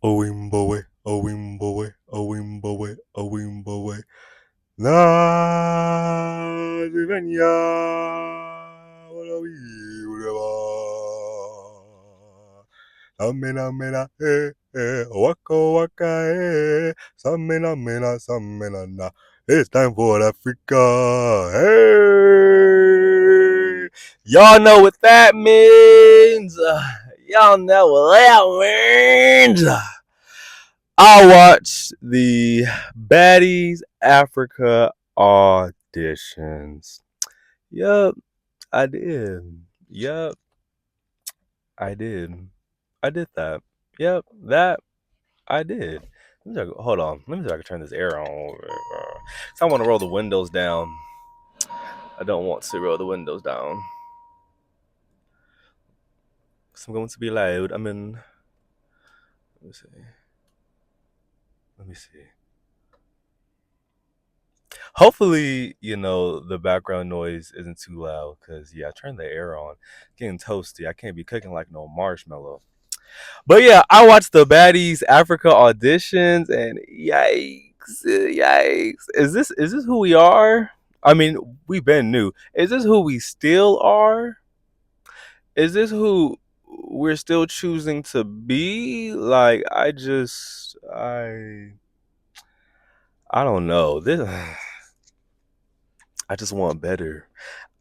A wimbowe, a wimbowe, a wimbowe, a wimbowe. Na Divenya, walawi, walawa. Samena, mena, waka, waka, samena, na. It's time for Africa. Hey! Y'all know what that means. Y'all know what that means. I watched the Baddies Africa auditions. Yup, I did. Yup, I did. I did that. Yep, that I did. Hold on. Let me see if I can turn this air on. So I want to roll the windows down. I don't want to roll the windows down. So I'm going to be loud. Let me see. Let me see. Hopefully, the background noise isn't too loud because, yeah, I turned the air on. Getting toasty. I can't be cooking like no marshmallow. But yeah, I watched the Baddies Africa auditions and yikes, yikes. Is this who we are? I mean, we've been new. Is this who we still are? Is this who we're still choosing to be? Like I don't know. This I just want better.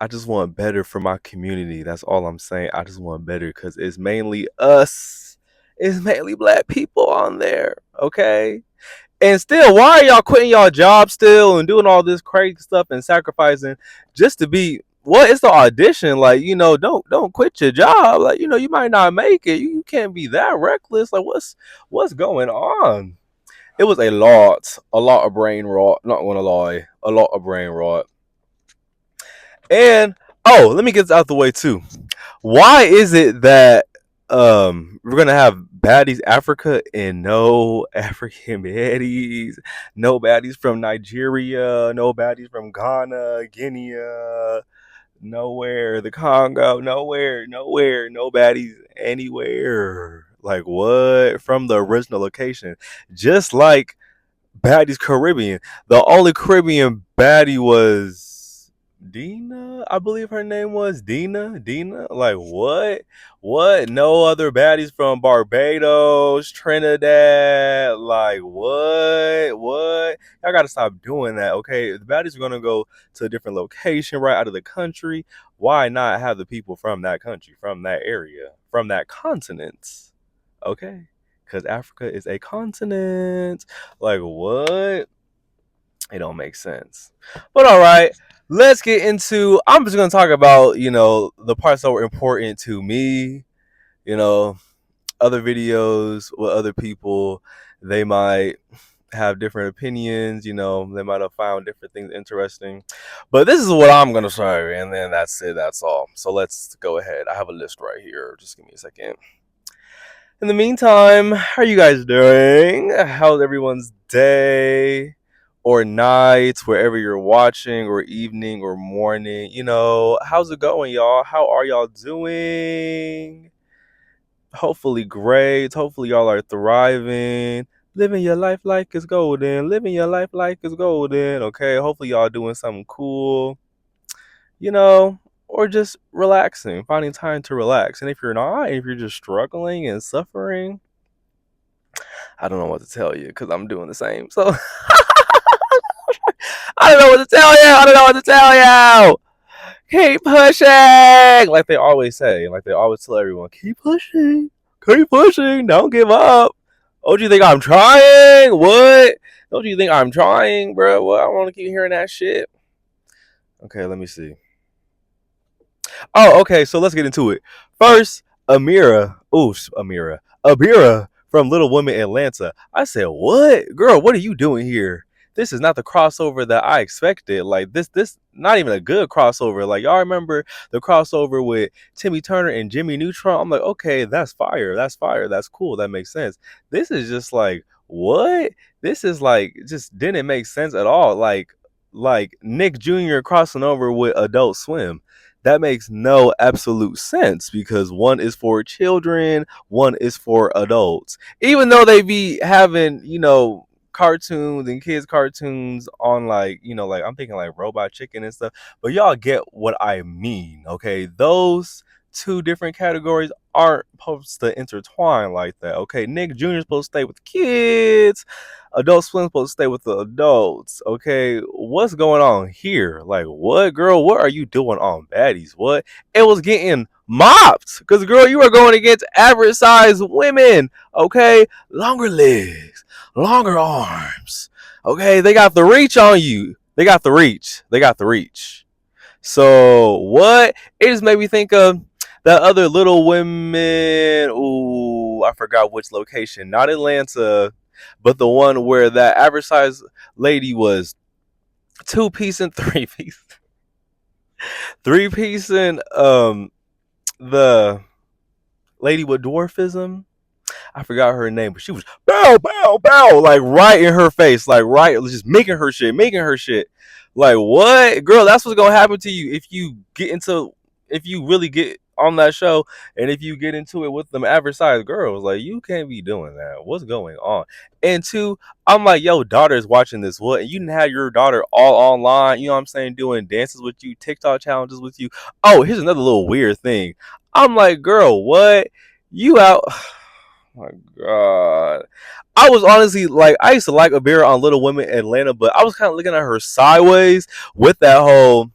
I just want better for my community. That's all I'm saying. I just want better because it's mainly us. It's mainly black people on there. Okay. And still, why are y'all quitting y'all job still and doing all this crazy stuff and sacrificing just to be what is the audition? Like, don't quit your job. Like, you might not make it. You can't be that reckless. Like what's going on? It was a lot of brain rot, not gonna lie. A lot of brain rot. And let me get this out the way too. Why is it that we're gonna have baddies Africa and no African baddies, no baddies from Nigeria, no baddies from Ghana, Guinea, nowhere, the Congo, nowhere, no baddies anywhere. Like what from the original location? Just like Baddies Caribbean. The only Caribbean baddie was Dina, I believe her name was Dina. Dina, like what? What? No other baddies from Barbados, Trinidad. Like what? What? Y'all gotta stop doing that, okay? If the baddies are gonna go to a different location right out of the country. Why not have the people from that country, from that area, from that continent? Okay, because Africa is a continent. Like what? It don't make sense. But all right, let's get into. I'm just gonna talk about the parts that were important to me. You know, other videos with other people, they might have different opinions. They might have found different things interesting. But this is what I'm gonna say, and then that's it. That's all. So let's go ahead. I have a list right here. Just give me a second. In the meantime, how are you guys doing? How's everyone's day or night, wherever you're watching, or evening or morning? How's it going, y'all? How are y'all doing? Hopefully, great. Hopefully, y'all are thriving. Living your life like it's golden. Living your life like it's golden. Okay. Hopefully, y'all doing something cool. you know, or just relaxing, finding time to relax. And if you're not, if you're just struggling and suffering, I don't know what to tell you because I'm doing the same. So I don't know what to tell you. I don't know what to tell you. Keep pushing, like they always say, like they always tell everyone. Keep pushing. Don't give up. Don't you think I'm trying? What? Don't you think I'm trying, bro? What? I want to keep hearing that shit. Okay, let me see. Oh, okay. So let's get into it. First, Amira from Little Women Atlanta. I said, "What, girl? What are you doing here? This is not the crossover that I expected. Like this, not even a good crossover. Like y'all remember the crossover with Timmy Turner and Jimmy Neutron? I'm like, okay, that's fire. That's fire. That's cool. That makes sense. This is just like what? This is like just didn't make sense at all. Like Nick Jr. crossing over with Adult Swim." That makes no absolute sense because one is for children, one is for adults. Even though they be having, cartoons and kids cartoons on, like, like I'm thinking like Robot Chicken and stuff, but y'all get what I mean, okay? Those two different categories aren't supposed to intertwine like that, okay? Nick Jr. is supposed to stay with kids. Adult Swim supposed to stay with the adults. Okay, what's going on here? Like, what, girl? What are you doing on Baddies? What? It was getting mopped because, girl, you are going against average size women. Okay, longer legs, longer arms. Okay, they got the reach on you. They got the reach. They got the reach. So what? It just made me think of that other Little Women. Ooh, I forgot which location. Not Atlanta, but the one where that average size lady was two piece and three piece, three piece and the lady with dwarfism. I forgot her name, but she was bow, bow, bow, like right in her face, like right, just making her shit. Like what, girl? That's what's gonna happen to you if you really get on that show, and if you get into it with them average size girls. Like you can't be doing that. What's going on? And two, I'm like, yo, daughter's watching this. What? And you didn't have your daughter all online. You know what I'm saying? Doing dances with you, TikTok challenges with you. Oh, here's another little weird thing. I'm like, girl, what? You out? My God. I was honestly like, I used to like Abira on Little Women Atlanta, but I was kind of looking at her sideways with that whole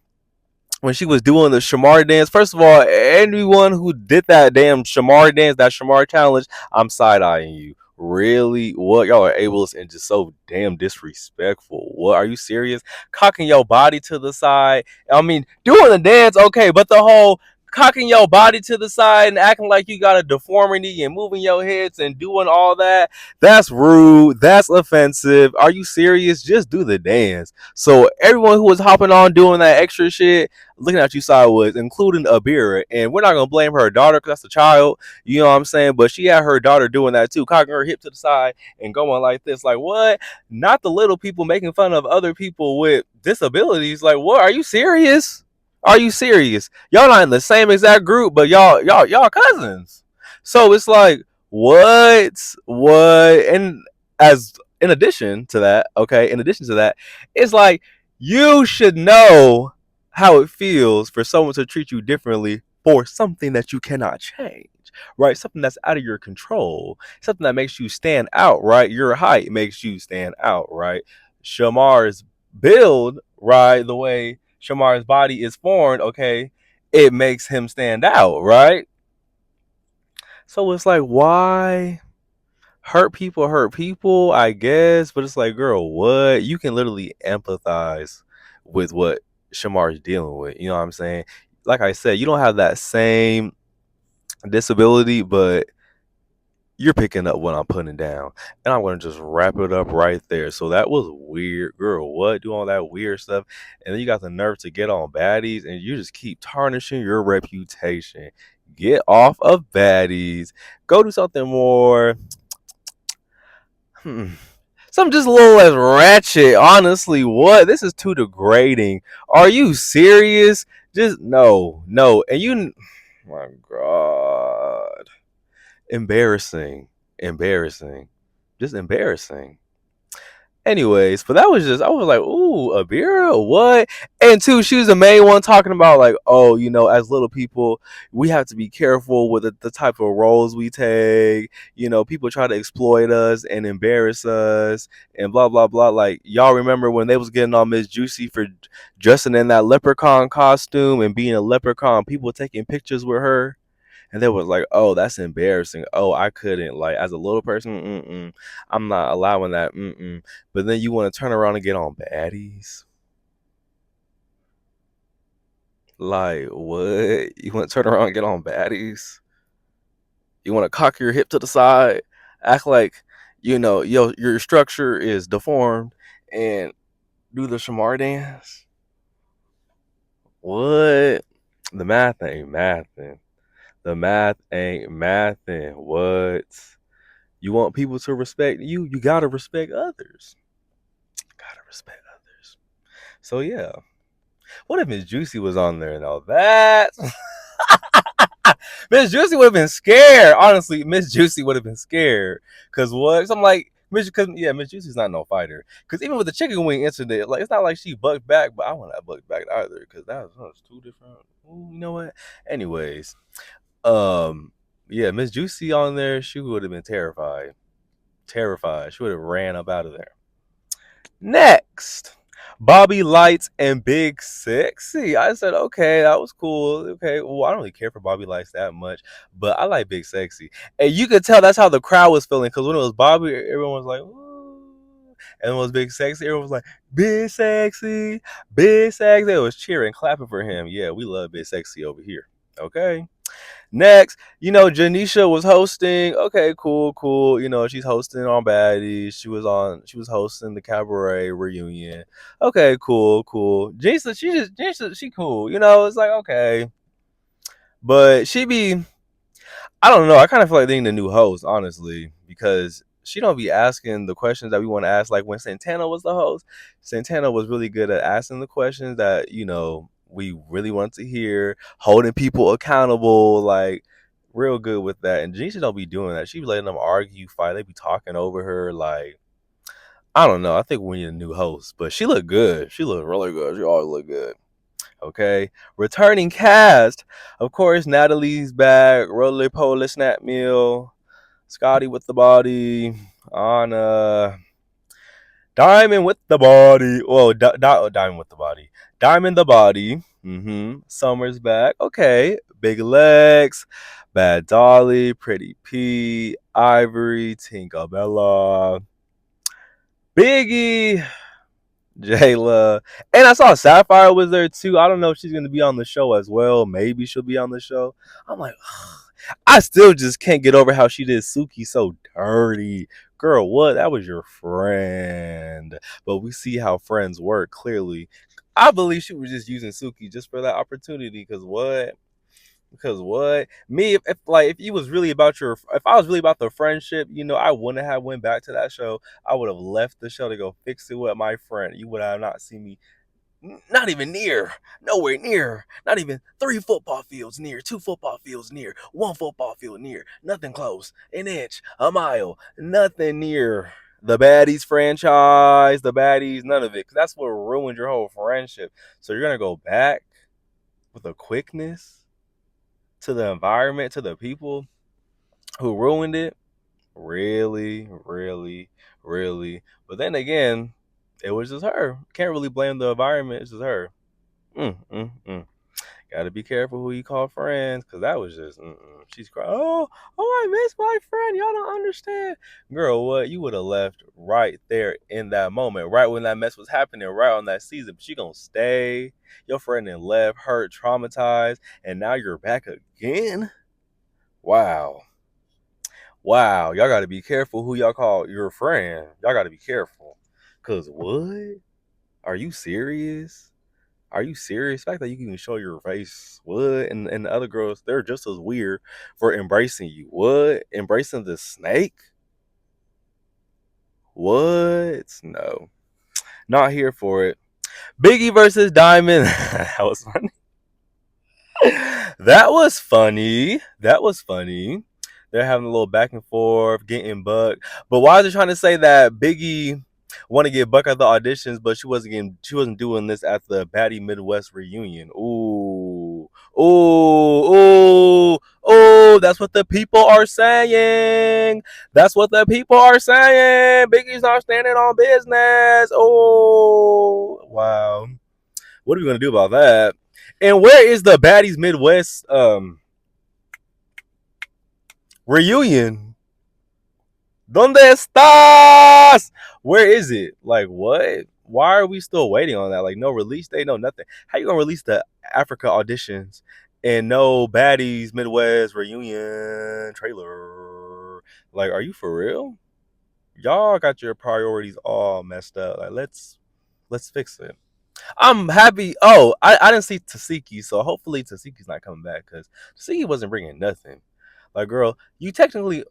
when she was doing the Shamar dance. First of all, anyone who did that damn Shamar dance, that Shamar challenge, I'm side eyeing you. Really? What? Y'all are ableist and just so damn disrespectful. What? Are you serious? Cocking your body to the side. I mean, doing the dance, okay, but the whole cocking your body to the side and acting like you got a deformity and moving your hips and doing all that, that's rude. That's offensive. Are you serious? Just do the dance. So everyone who was hopping on doing that extra shit, looking at you sideways, including Abira. And we're not gonna blame her daughter because that's a child, you know what I'm saying? But she had her daughter doing that too, cocking her hip to the side and going like this. Like what? Not the little people making fun of other people with disabilities. Like what? Are you serious? Are you serious? Y'all not in the same exact group, but y'all cousins. So it's like what? What? And as in addition to that, okay, in addition to that, it's like you should know how it feels for someone to treat you differently for something that you cannot change, right? Something that's out of your control, something that makes you stand out, right? Your height makes you stand out, right? Shamar's build, right? The way Shamar's body is formed, okay, it makes him stand out, right? So it's like, why hurt people, I guess, but it's like, girl, what? You can literally empathize with what Shamar's dealing with. You know what I'm saying? Like I said, you don't have that same disability, but you're picking up what I'm putting down. And I'm going to just wrap it up right there. So that was weird. Girl, what? Do all that weird stuff. And then you got the nerve to get on Baddies and you just keep tarnishing your reputation. Get off of Baddies. Go do something more. Hmm. Something just a little less ratchet. Honestly, what? This is too degrading. Are you serious? Just no, no. And you, my God, embarrassing, embarrassing, just embarrassing. Anyways, but that was just, I was like, ooh, Abira, what? And two, she was the main one talking about like, oh, as little people, we have to be careful with the type of roles we take. People try to exploit us and embarrass us and blah blah blah. Like y'all remember when they was getting on Miss Juicy for dressing in that leprechaun costume and being a leprechaun, people taking pictures with her. And they was like, "Oh, that's embarrassing. Oh, I couldn't like as a little person. I'm not allowing that. But then you want to turn around and get on Baddies? Like what? You want to turn around and get on Baddies? You want to cock your hip to the side, act like your structure is deformed, and do the Shamar dance? What? The math ain't mathing. The math ain't mathing. What? You want people to respect you, you gotta respect others. Gotta respect others. So yeah. What if Miss Juicy was on there? Now that Miss Juicy would have been scared. Honestly, Miss Juicy would have been scared. Cause what? 'Cause I'm like, cause yeah, Miss Juicy's not no fighter. Cause even with the chicken wing incident, like it's not like she bucked back, but I want to buck back either. Cause that was two different. Ooh, you know what? Anyways, um, yeah, Miss Juicy on there, she would have been terrified. Terrified. She would have ran up out of there. Next, Bobby Lights and Big Sexy. I said, okay, that was cool. Okay, well, I don't really care for Bobby Lights that much, but I like Big Sexy. And you could tell that's how the crowd was feeling because when it was Bobby, everyone was like, ooh. And when it was Big Sexy, everyone was like, Big Sexy, Big Sexy. It was cheering, clapping for him. Yeah, we love Big Sexy over here. Okay. Next, Janisha was hosting. Okay, cool, cool. She's hosting on Baddies. She was hosting the cabaret reunion. Okay, cool, cool. Janisha, she cool. It's like okay. But I don't know. I kind of feel like they need a new host, honestly, because she don't be asking the questions that we want to ask. Like when Santana was the host, Santana was really good at asking the questions that we really want to hear, holding people accountable, like real good with that. And Janisha don't be doing that. She be letting them argue, fight. They be talking over her. Like I don't know. I think we need a new host, but she looked good. She looked really good. She always look good. Okay. Returning cast. Of course, Natalie's back. Roly Poly Snap Meal. Scotty with the body. Anna. Diamond with the body. Well, Diamond with the body. Diamond the body. Summer's back. Okay. Big Legs. Bad Dolly. Pretty P. Ivory. Tinkerbella. Biggie. Jayla. And I saw Sapphire was there too. I don't know if she's gonna be on the show as well. Maybe she'll be on the show. I'm like, ugh. I still just can't get over how she did Suki so dirty. Girl, what? That was your friend. But we see how friends work, clearly. I believe she was just using Suki just for that opportunity. Cause what? Because what? Me, if you was really about if I was really about the friendship, I wouldn't have went back to that show. I would have left the show to go fix it with my friend. You would have not seen me, not even near, nowhere near, not even 3 football fields near, 2 football fields near, 1 football field near, nothing close, an inch, a mile, nothing near the Baddies franchise, the Baddies, none of it. Because that's what ruined your whole friendship. So you're gonna go back with a quickness to the environment, to the people who ruined it. Really, really, really. But then again, it was just her. Can't really blame the environment. It's just her. Mm, mm, mm. Got to be careful who you call friends, because that was just. She's crying. Oh, I miss my friend. Y'all don't understand, girl. What you would have left right there in that moment, right when that mess was happening, right on that season. But she gonna stay. Your friend then left, hurt, traumatized, and now you're back again. Wow. Wow. Y'all got to be careful who y'all call your friend. Y'all got to be careful. Because what? Are you serious? Are you serious? The fact that you can even show your face. What? And the other girls, they're just as weird for embracing you. What? Embracing the snake? What? No. Not here for it. Biggie versus Diamond. That was funny. That was funny. That was funny. They're having a little back and forth, getting bucked. But why are they trying to say that Biggie want to get bucked at the auditions, but she wasn't doing this at the Batty Midwest reunion? Ooh, ooh, ooh, ooh. That's what the people are saying. That's what the people are saying. Biggie's not standing on business. Oh, wow. What are we gonna do about that? And where is the Baddies Midwest reunion? ¿Dónde estás? Where is it? Like what? Why are we still waiting on that? Like no release date, no nothing. How you gonna release the Africa auditions and no Baddies Midwest reunion trailer? Like, are you for real? Y'all got your priorities all messed up. Like let's fix it. I'm happy. Oh, I didn't see Tasiki, so hopefully Tasiki's not coming back because Tasiki wasn't bringing nothing. Like, girl, you technically,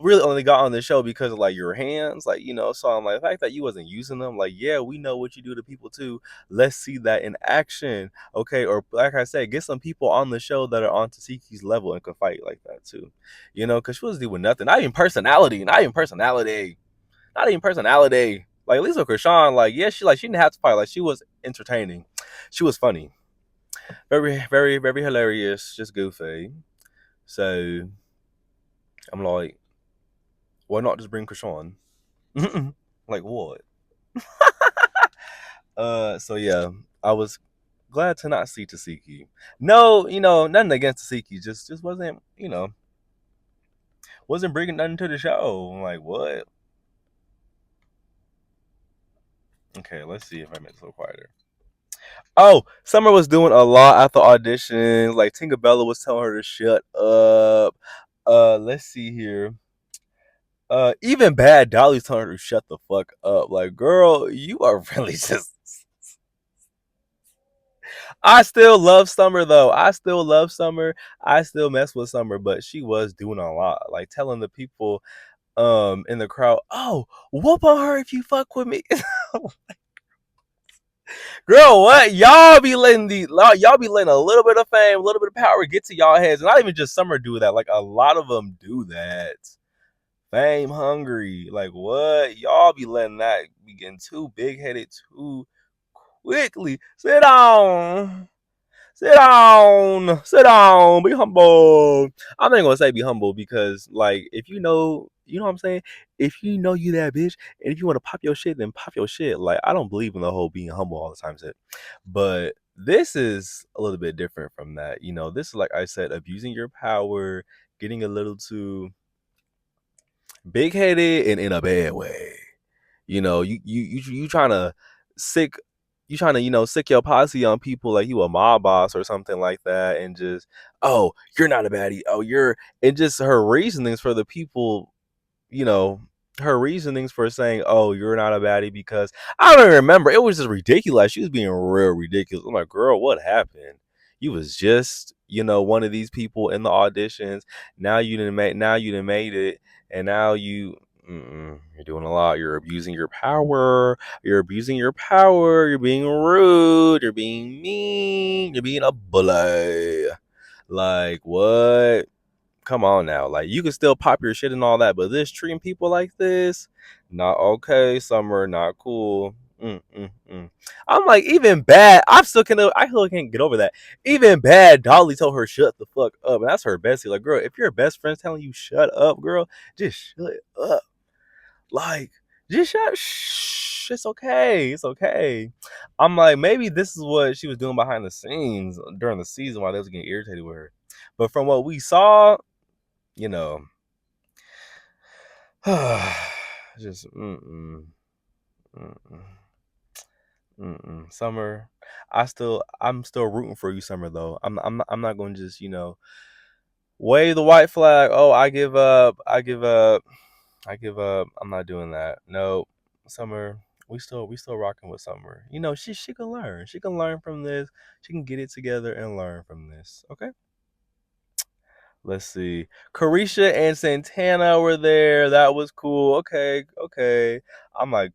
really only got on the show because of like your hands, like so I'm like the fact that you wasn't using them, like yeah, we know what you do to people too. Let's see that in action, okay? Or like I said, get some people on the show that are on Tasiki's level and can fight like that too, because she was doing nothing, not even personality, not even personality. Like Lisa Krishan, like yeah, she didn't have to fight, like she was entertaining, she was funny, very very very hilarious, just goofy. So I'm like, why not just bring Krishan? Like what? So yeah, I was glad to not see Tasiki. No, nothing against Tasiki, just wasn't, wasn't bringing nothing to the show. I'm like what? Okay, let's see if I make this a little quieter. Oh, Summer was doing a lot at the auditions. Like Tinka Bella was telling her to shut up. Let's see here. Even Bad Dolly's telling her to shut the fuck up. Like, girl, you are really just. I still love Summer though. I still love Summer. I still mess with Summer, but she was doing a lot, like telling the people in the crowd, "Oh, whoop on her if you fuck with me." Girl, what? Y'all be letting a little bit of fame, a little bit of power get to y'all heads. And not even just Summer do that. Like a lot of them do that. Fame hungry. Like what? Y'all be letting that be getting too big headed too quickly. Sit down. Sit down, be humble. I'm not gonna say be humble because, like, if you know what I'm saying. If you know you that bitch, and if you want to pop your shit, then pop your shit. Like, I don't believe in the whole being humble all the time shit, but this is a little bit different from that. This is like I said, abusing your power, getting a little too big headed, and in a bad way. You trying to sick sick your posse on people like you a mob boss or something like that, and just, oh, you're not a baddie, oh, you're, and just her reasonings for the people, you know, her reasonings for saying, "Oh, you're not a baddie," because I don't even remember. It was just ridiculous. She was being real ridiculous. I'm like, girl, what happened? You was just, one of these people in the auditions. Now you done made it, and now you're doing a lot. You're abusing your power. You're abusing your power. You're being rude. You're being mean. You're being a bully. Like what? Come on now. Like you can still pop your shit and all that, but this treating people like this, not okay. Summer, not cool. I'm like, even bad. I still can't get over that. Even bad Dolly told her shut the fuck up, and that's her bestie. Like, girl, if your best friend's telling you shut up, girl, just shut up. Like, just shut. Shh. It's okay. It's okay. I'm like, maybe this is what she was doing behind the scenes during the season while they was getting irritated with her. But from what we saw, you know, just mm-mm, Summer. I'm still rooting for you, Summer. Though I'm not going to just wave the white flag. Oh, I give up. I give up. I give up. I'm not doing that. No, Summer. We still rocking with Summer. She can learn. She can learn from this. She can get it together and learn from this. Okay. Let's see. Carisha and Santana were there. That was cool. Okay, okay. I'm like,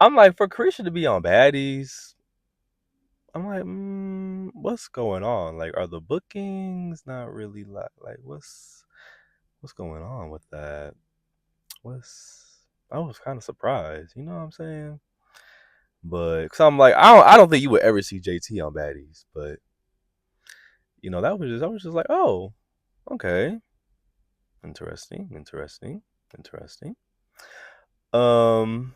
I'm like, for Carisha to be on Baddies, I'm like, what's going on? Like, are the bookings not really like what's going on with that? What's I was kind of surprised. You know what I'm saying? But cause I'm like, I don't think you would ever see JT on Baddies, but I was just like, oh, okay. Interesting, interesting, interesting. Um,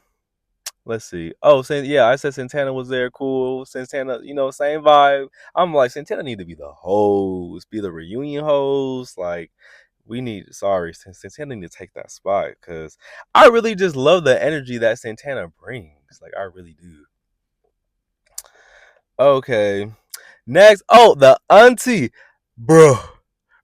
let's see. Oh, yeah, I said Santana was there. Cool. Santana, same vibe. I'm like, Santana need to be the host, be the reunion host. Like, Santana need to take that spot because I really just love the energy that Santana brings. Like, I really do. Okay. Next, oh, the auntie, bruh,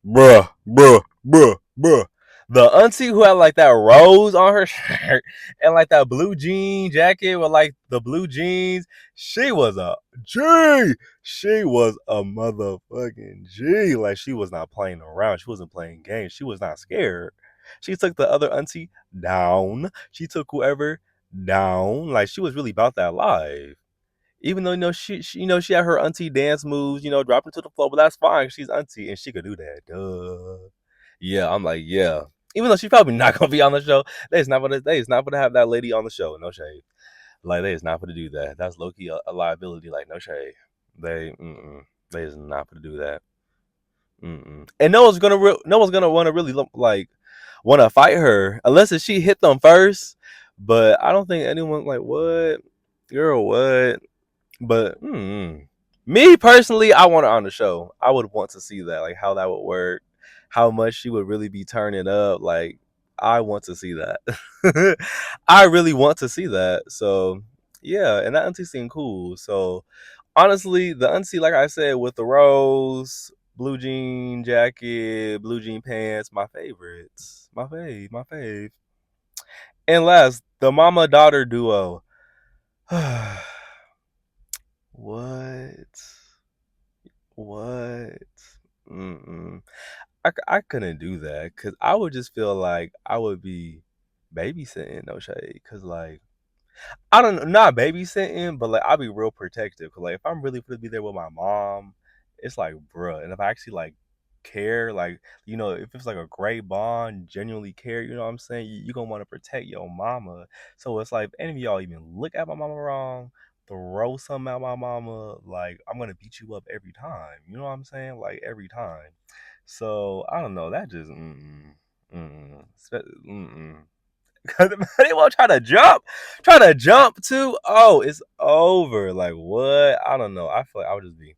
bruh, bruh, bruh, bruh. The auntie who had like that rose on her shirt and like that blue jean jacket with like the blue jeans, she was a G. She was a motherfucking G. Like she was not playing around. She wasn't playing games. She was not scared. She took the other auntie down. She took whoever down. Like she was really about that life. Even though she had her auntie dance moves, dropping to the floor, but that's fine. She's auntie and she could do that. Duh. Yeah, I'm like, yeah. Even though she's probably not gonna be on the show, they is not gonna have that lady on the show. No shade. Like they is not gonna do that. That's low key a liability. Like no shade. They is not gonna do that. And no one's gonna want to really like want to fight her unless if she hit them first. But I don't think anyone like what girl what. But me personally, I want her on the show. I would want to see that, like how that would work, how much she would really be turning up. Like I want to see that. I really want to see that. So yeah, and that auntie seemed cool. So honestly, the auntie, like I said, with the rose, blue jean jacket, blue jean pants, my favorites. My fave. And last, the mama daughter duo. What? What? Mm-mm. I couldn't do that because I would just feel like I would be babysitting, no shade. Because, like, I don't know, not babysitting, but like I'll be real protective. Cause like if I'm really gonna be there with my mom, it's like bruh. And if I actually like care, like if it's like a great bond, genuinely care, you know what I'm saying? You gonna want to protect your mama. So it's like if any of y'all even look at my mama wrong, throw something at my mama, like I'm gonna beat you up every time. You know what I'm saying? Like every time. So I don't know. That just mm-mm. Cause they won't try to jump too. Oh, it's over. Like what? I don't know. I feel like I would just be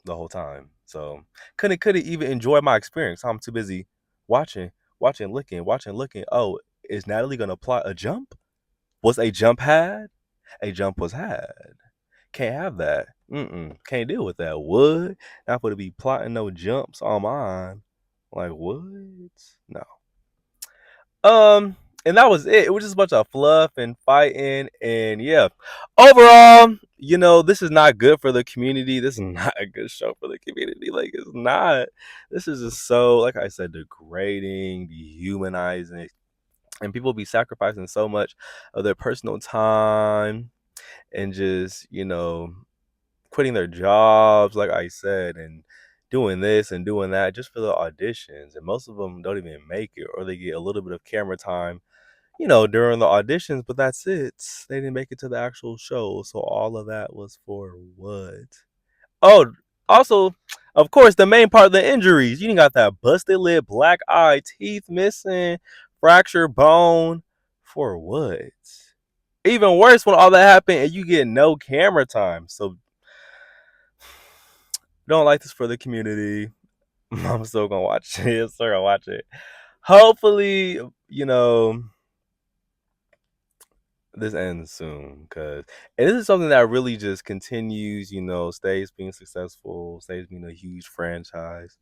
the whole time. So couldn't even enjoy my experience. I'm too busy watching, looking. Oh, is Natalie gonna plot a jump? Was a jump had? A jump was had. Can't have that. Can't deal with that. What? Not for to be plotting no jumps on mine. Like what? No. Um, and that was it. It was just a bunch of fluff and fighting, and yeah. Overall, this is not good for the community. This is not a good show for the community. Like, it's not. This is just so, like I said, degrading, dehumanizing, and people be sacrificing so much of their personal time and just, quitting their jobs, like I said, and doing this and doing that just for the auditions. And most of them don't even make it, or they get a little bit of camera time, during the auditions, but that's it. They didn't make it to the actual show. So all of that was for what? Oh, also, of course, the main part of the injuries. You got that busted lip, black eye, teeth missing, fractured bone. For what? Even worse when all that happened and you get no camera time. So don't like this for the community. I'm still gonna watch it. Still gonna watch it. Hopefully, this ends soon, because and this is something that really just continues. Stays being successful, stays being a huge franchise.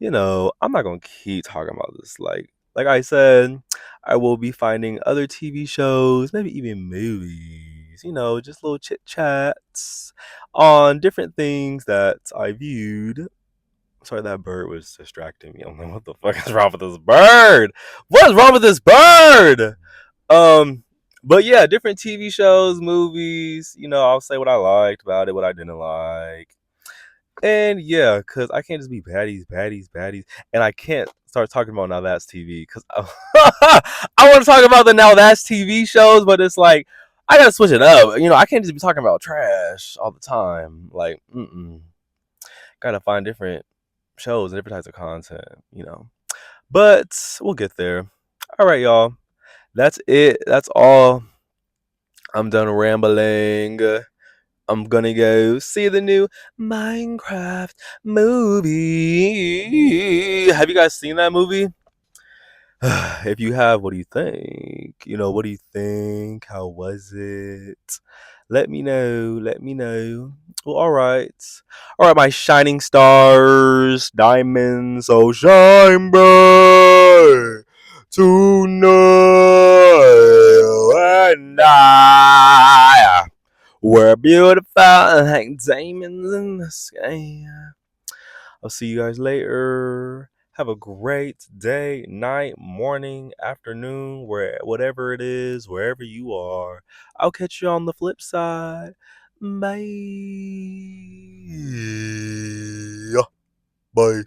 I'm not gonna keep talking about this. Like I said, I will be finding other TV shows, maybe even movies. Just little chit chats on different things that I viewed. Sorry, that bird was distracting me. I'm like, what the fuck is wrong with this bird? What is wrong with this bird? Um, but yeah, different TV shows, movies. I'll say what I liked about it, what I didn't like, and yeah, cause I can't just be baddies, and I can't start talking about Now That's TV because I want to talk about the Now That's TV shows, but it's like I gotta switch it up. I can't just be talking about trash all the time. Like, gotta find different shows and different types of content. But we'll get there. All right, y'all. That's it. That's all. I'm done rambling. I'm gonna go see the new Minecraft movie. Have you guys seen that movie? If you have, what do you think? What do you think? How was it? Let me know. Let me know. Well, all right. All right, my shining stars, diamonds, so shine bright tonight. And I, we're beautiful like diamonds in the sky. I'll see you guys later. Have a great day, night, morning, afternoon, where whatever it is, wherever you are. I'll catch you on the flip side. Bye. Bye.